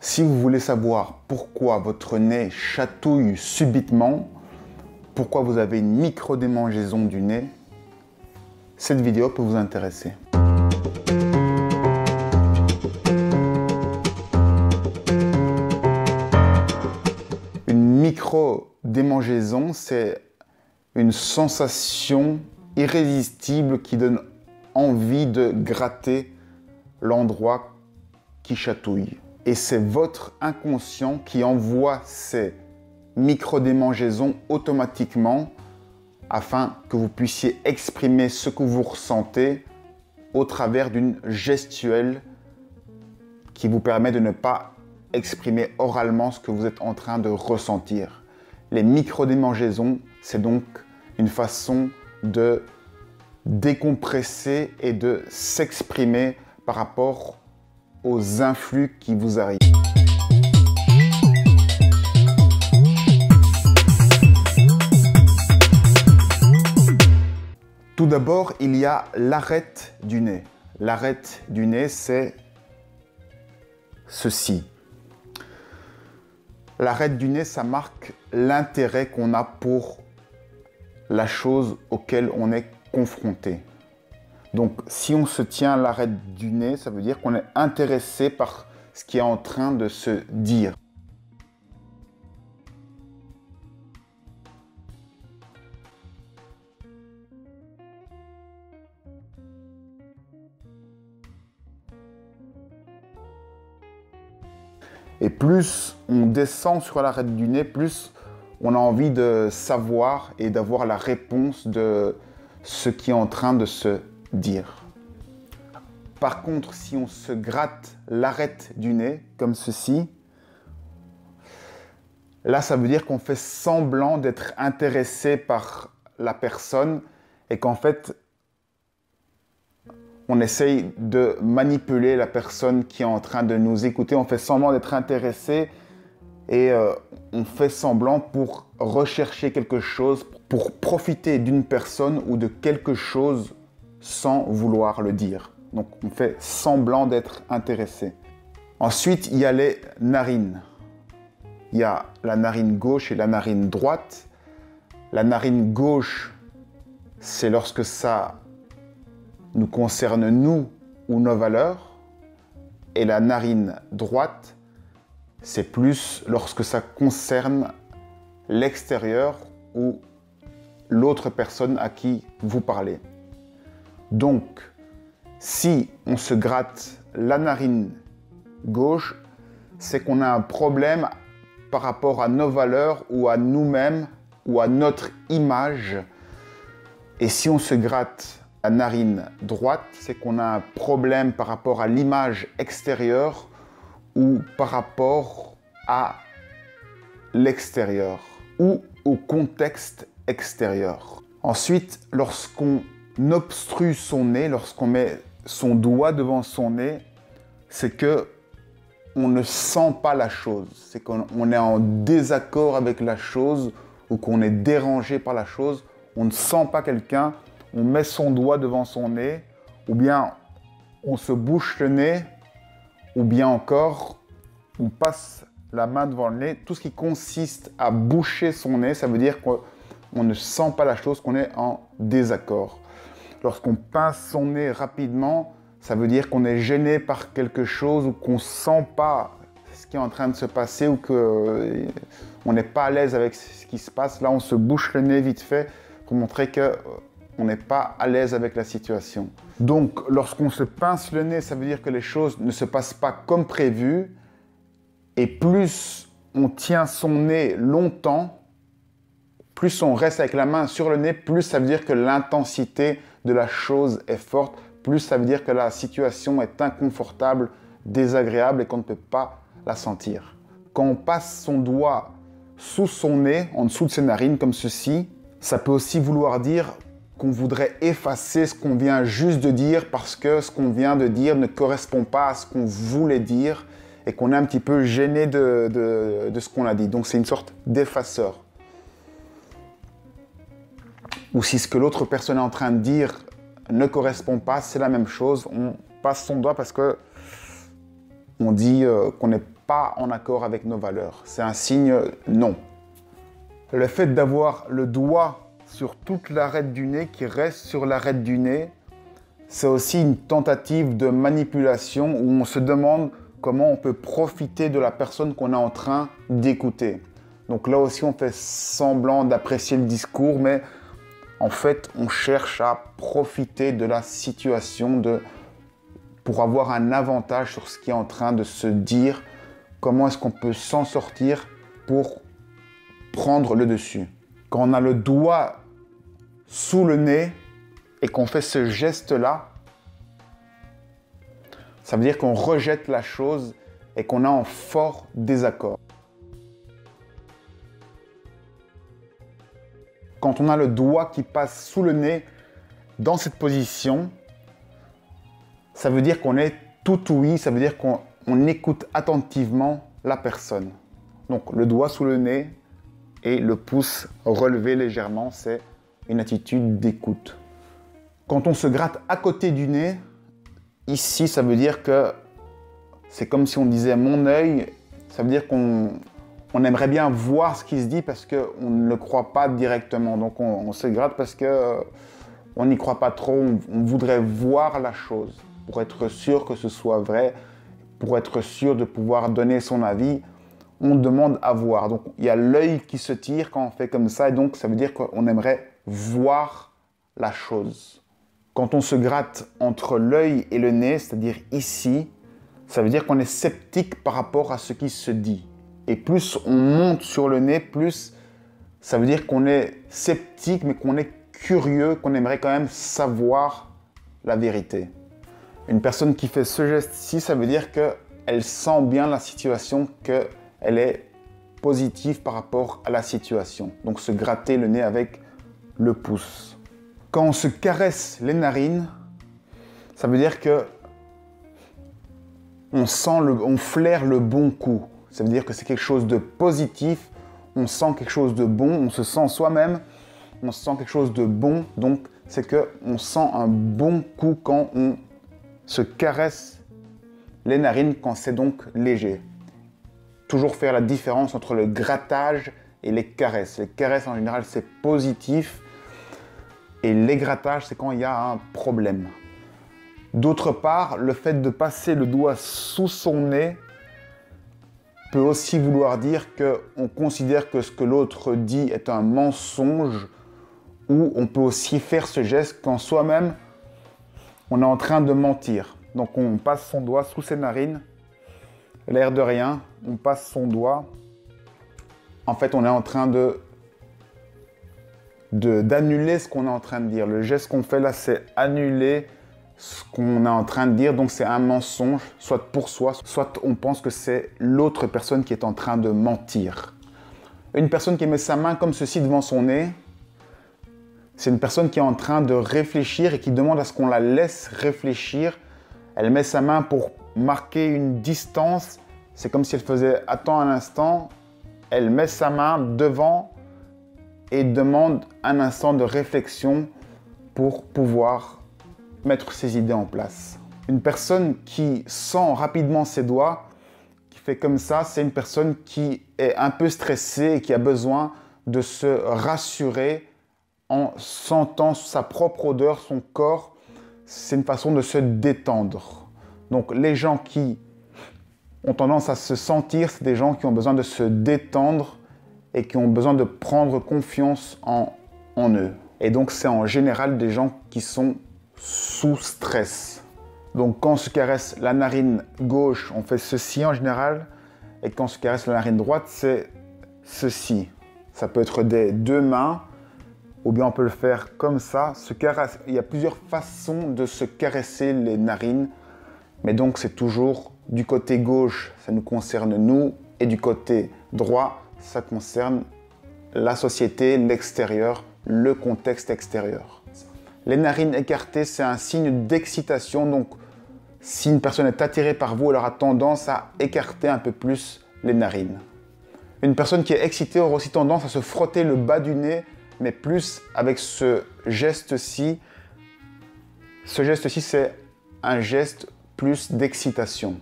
Si vous voulez savoir pourquoi votre nez chatouille subitement, pourquoi vous avez une micro-démangeaison du nez, cette vidéo peut vous intéresser. Une micro-démangeaison, c'est une sensation irrésistible qui donne envie de gratter l'endroit qui chatouille. Et c'est votre inconscient qui envoie ces micro-démangeaisons automatiquement afin que vous puissiez exprimer ce que vous ressentez au travers d'une gestuelle qui vous permet de ne pas exprimer oralement ce que vous êtes en train de ressentir. Les micro-démangeaisons, c'est donc une façon de décompresser et de s'exprimer par rapport aux influx qui vous arrivent. Tout d'abord, il y a l'arête du nez. L'arête du nez, c'est ceci. L'arête du nez, ça marque l'intérêt qu'on a pour la chose auquel on est confronté. Donc, si on se tient à l'arête du nez, ça veut dire qu'on est intéressé par ce qui est en train de se dire. Et plus on descend sur l'arête du nez, plus on a envie de savoir et d'avoir la réponse de ce qui est en train de se dire. Par contre, si on se gratte l'arête du nez, comme ceci, là, ça veut dire qu'on fait semblant d'être intéressé par la personne et qu'en fait, on essaye de manipuler la personne qui est en train de nous écouter. On fait semblant d'être intéressé et on fait semblant pour rechercher quelque chose, pour profiter d'une personne ou de quelque chose sans vouloir le dire. Donc, on fait semblant d'être intéressé. Ensuite, il y a les narines. Il y a la narine gauche et la narine droite. La narine gauche, c'est lorsque ça nous concerne nous ou nos valeurs. Et la narine droite, c'est plus lorsque ça concerne l'extérieur ou l'autre personne à qui vous parlez. Donc, si on se gratte la narine gauche, c'est qu'on a un problème par rapport à nos valeurs ou à nous-mêmes ou à notre image. Et si on se gratte la narine droite, c'est qu'on a un problème par rapport à l'image extérieure ou par rapport à l'extérieur ou au contexte extérieur. Ensuite, lorsqu'on obstrue son nez, lorsqu'on met son doigt devant son nez, c'est que on ne sent pas la chose, c'est qu'on est en désaccord avec la chose ou qu'on est dérangé par la chose, on ne sent pas quelqu'un, on met son doigt devant son nez, ou bien on se bouche le nez, ou bien encore on passe la main devant le nez. Tout ce qui consiste à boucher son nez, ça veut dire qu'on ne sent pas la chose, qu'on est en désaccord. Lorsqu'on pince son nez rapidement, ça veut dire qu'on est gêné par quelque chose ou qu'on ne sent pas ce qui est en train de se passer ou qu'on n'est pas à l'aise avec ce qui se passe. Là, on se bouche le nez vite fait pour montrer qu'on n'est pas à l'aise avec la situation. Donc, lorsqu'on se pince le nez, ça veut dire que les choses ne se passent pas comme prévu. Et plus on tient son nez longtemps, plus on reste avec la main sur le nez, plus ça veut dire que l'intensité de la chose est forte, plus ça veut dire que la situation est inconfortable, désagréable et qu'on ne peut pas la sentir. Quand on passe son doigt sous son nez, en dessous de ses narines, comme ceci, ça peut aussi vouloir dire qu'on voudrait effacer ce qu'on vient juste de dire parce que ce qu'on vient de dire ne correspond pas à ce qu'on voulait dire et qu'on est un petit peu gêné de ce qu'on a dit. Donc c'est une sorte d'effaceur. Ou si ce que l'autre personne est en train de dire ne correspond pas, c'est la même chose. On passe son doigt parce que on dit qu'on n'est pas en accord avec nos valeurs. C'est un signe non. Le fait d'avoir le doigt sur toute l'arête du nez qui reste sur l'arête du nez, c'est aussi une tentative de manipulation où on se demande comment on peut profiter de la personne qu'on est en train d'écouter. Donc là aussi, on fait semblant d'apprécier le discours, mais en fait, on cherche à profiter de la situation pour avoir un avantage sur ce qui est en train de se dire. Comment est-ce qu'on peut s'en sortir pour prendre le dessus? Quand on a le doigt sous le nez et qu'on fait ce geste-là, ça veut dire qu'on rejette la chose et qu'on est en fort désaccord. Quand on a le doigt qui passe sous le nez dans cette position, ça veut dire qu'on est tout ouïe, ça veut dire qu'on écoute attentivement la personne. Donc le doigt sous le nez et le pouce relevé légèrement, c'est une attitude d'écoute. Quand on se gratte à côté du nez, ici, ça veut dire que c'est comme si on disait mon œil, ça veut dire qu'on aimerait bien voir ce qui se dit parce qu'on ne le croit pas directement. Donc on se gratte parce qu'on n'y croit pas trop, on voudrait voir la chose pour être sûr que ce soit vrai, pour être sûr de pouvoir donner son avis. On demande à voir. Donc il y a l'œil qui se tire quand on fait comme ça et donc ça veut dire qu'on aimerait voir la chose. Quand on se gratte entre l'œil et le nez, c'est-à-dire ici, ça veut dire qu'on est sceptique par rapport à ce qui se dit. Et plus on monte sur le nez, plus ça veut dire qu'on est sceptique, mais qu'on est curieux, qu'on aimerait quand même savoir la vérité. Une personne qui fait ce geste-ci, ça veut dire qu'elle sent bien la situation, qu'elle est positive par rapport à la situation. Donc se gratter le nez avec le pouce. Quand on se caresse les narines, ça veut dire que on flaire le bon coup. Ça veut dire que c'est quelque chose de positif, on sent quelque chose de bon, on se sent soi-même, on sent quelque chose de bon. Donc c'est qu'on sent un bon coup quand on se caresse les narines, quand c'est donc léger. Toujours faire la différence entre le grattage et les caresses. Les caresses en général c'est positif. Et les grattages, c'est quand il y a un problème. D'autre part, le fait de passer le doigt sous son nez peut aussi vouloir dire qu'on considère que ce que l'autre dit est un mensonge, ou on peut aussi faire ce geste quand soi-même, on est en train de mentir. Donc on passe son doigt sous ses narines, l'air de rien, on passe son doigt. En fait, on est en train d'annuler ce qu'on est en train de dire. Le geste qu'on fait là, c'est annuler ce qu'on est en train de dire. Donc c'est un mensonge, soit pour soi, soit on pense que c'est l'autre personne qui est en train de mentir. Une personne qui met sa main comme ceci devant son nez, c'est une personne qui est en train de réfléchir et qui demande à ce qu'on la laisse réfléchir. Elle met sa main pour marquer une distance. C'est comme si elle faisait « attends un instant ». Elle met sa main devant et demande un instant de réflexion pour pouvoir mettre ses idées en place. Une personne qui sent rapidement ses doigts, qui fait comme ça, c'est une personne qui est un peu stressée et qui a besoin de se rassurer en sentant sa propre odeur, son corps. C'est une façon de se détendre. Donc les gens qui ont tendance à se sentir, c'est des gens qui ont besoin de se détendre et qui ont besoin de prendre confiance en eux. Et donc, c'est en général des gens qui sont sous stress. Donc, quand on se caresse la narine gauche, on fait ceci en général. Et quand on se caresse la narine droite, c'est ceci. Ça peut être des deux mains, ou bien on peut le faire comme ça. Il y a plusieurs façons de se caresser les narines. Mais donc, c'est toujours du côté gauche, ça nous concerne nous. Et du côté droit, ça concerne la société, l'extérieur, le contexte extérieur. Les narines écartées, c'est un signe d'excitation. Donc, si une personne est attirée par vous, elle aura tendance à écarter un peu plus les narines. Une personne qui est excitée aura aussi tendance à se frotter le bas du nez, mais plus avec ce geste-ci. Ce geste-ci, c'est un geste plus d'excitation.